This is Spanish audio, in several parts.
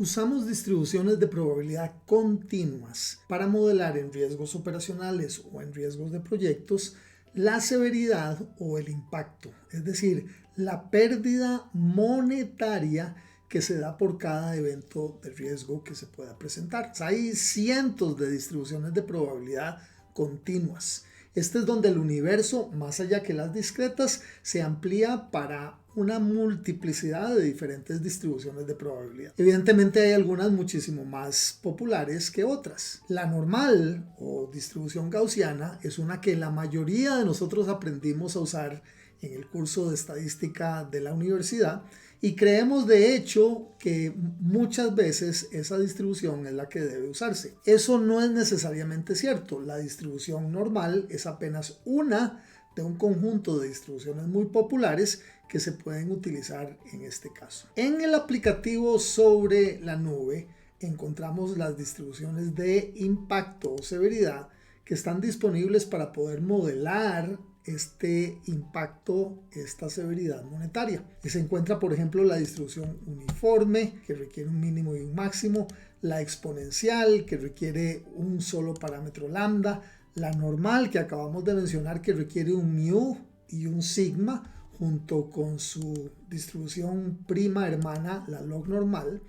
Usamos distribuciones de probabilidad continuas para modelar en riesgos operacionales o en riesgos de proyectos la severidad o el impacto, es decir, la pérdida monetaria que se da por cada evento de riesgo que se pueda presentar. O sea, hay cientos de distribuciones de probabilidad continuas. Este es donde el universo, más allá que las discretas, se amplía para una multiplicidad de diferentes distribuciones de probabilidad. Evidentemente hay algunas muchísimo más populares que otras. La normal o distribución gaussiana es una que la mayoría de nosotros aprendimos a usar en el curso de estadística de la universidad y creemos de hecho que muchas veces esa distribución es la que debe usarse. Eso no es necesariamente cierto. La distribución normal es apenas una de un conjunto de distribuciones muy populares que se pueden utilizar en este caso. En el aplicativo sobre la nube encontramos las distribuciones de impacto o severidad que están disponibles para poder modelar este impacto, esta severidad monetaria. Y se encuentra, por ejemplo, la distribución uniforme, que requiere un mínimo y un máximo, la exponencial, que requiere un solo parámetro lambda, la normal, que acabamos de mencionar, que requiere un mu y un sigma, junto con su distribución prima hermana, la log normal.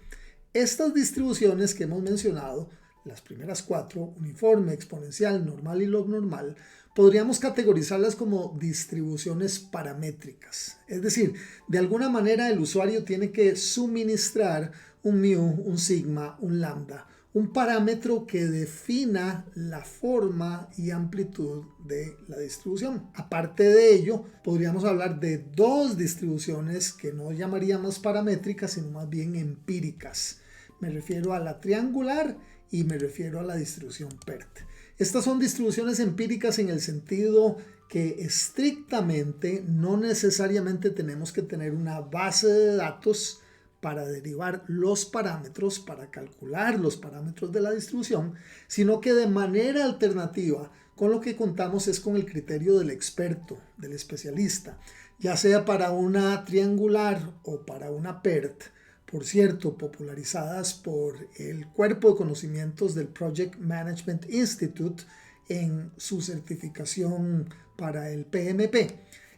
Estas distribuciones que hemos mencionado, las primeras cuatro, uniforme, exponencial, normal y log normal, podríamos categorizarlas como distribuciones paramétricas. Es decir, de alguna manera el usuario tiene que suministrar un mu, un sigma, un lambda, un parámetro que defina la forma y amplitud de la distribución. Aparte de ello, podríamos hablar de dos distribuciones que no llamaríamos paramétricas, sino más bien empíricas. Me refiero a la triangular y me refiero a la distribución PERT. Estas son distribuciones empíricas en el sentido que estrictamente no necesariamente tenemos que tener una base de datos para derivar los parámetros, para calcular los parámetros de la distribución, sino que de manera alternativa con lo que contamos es con el criterio del experto, del especialista, ya sea para una triangular o para una PERT, por cierto, popularizadas por el Cuerpo de Conocimientos del Project Management Institute en su certificación para el PMP.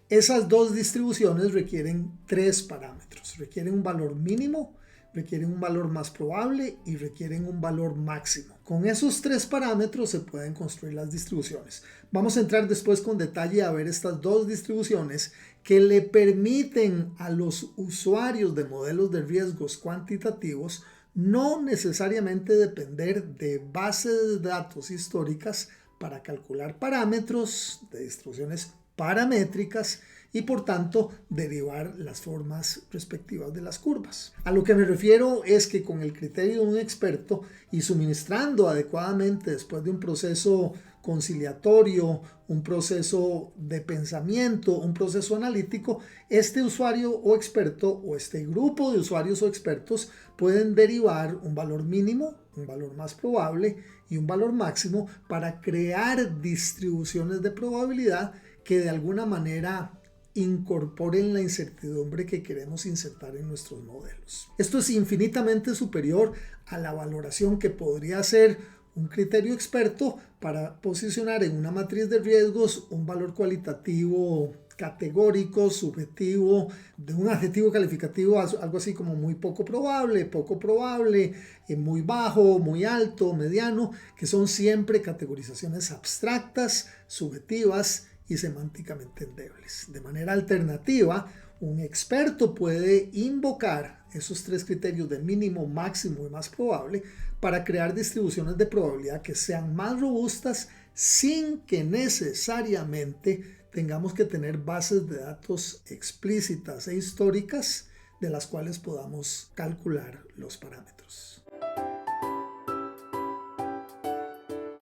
Esas dos distribuciones requieren tres parámetros. Requieren un valor mínimo, requieren un valor más probable y requieren un valor máximo. Con esos tres parámetros se pueden construir las distribuciones. Vamos a entrar después con detalle a ver estas dos distribuciones que le permiten a los usuarios de modelos de riesgos cuantitativos no necesariamente depender de bases de datos históricas para calcular parámetros de distribuciones paramétricas y por tanto derivar las formas respectivas de las curvas. A lo que me refiero es que con el criterio de un experto y suministrando adecuadamente después de un proceso conciliatorio, un proceso de pensamiento, un proceso analítico, este usuario o experto o este grupo de usuarios o expertos pueden derivar un valor mínimo, un valor más probable y un valor máximo para crear distribuciones de probabilidad que de alguna manera incorporen la incertidumbre que queremos insertar en nuestros modelos. Esto es infinitamente superior a la valoración que podría hacer un criterio experto para posicionar en una matriz de riesgos un valor cualitativo categórico, subjetivo, de un adjetivo calificativo, algo así como muy poco probable, muy bajo, muy alto, mediano, que son siempre categorizaciones abstractas, subjetivas y semánticamente endebles. De manera alternativa, un experto puede invocar esos tres criterios de mínimo, máximo y más probable para crear distribuciones de probabilidad que sean más robustas sin que necesariamente tengamos que tener bases de datos explícitas e históricas de las cuales podamos calcular los parámetros.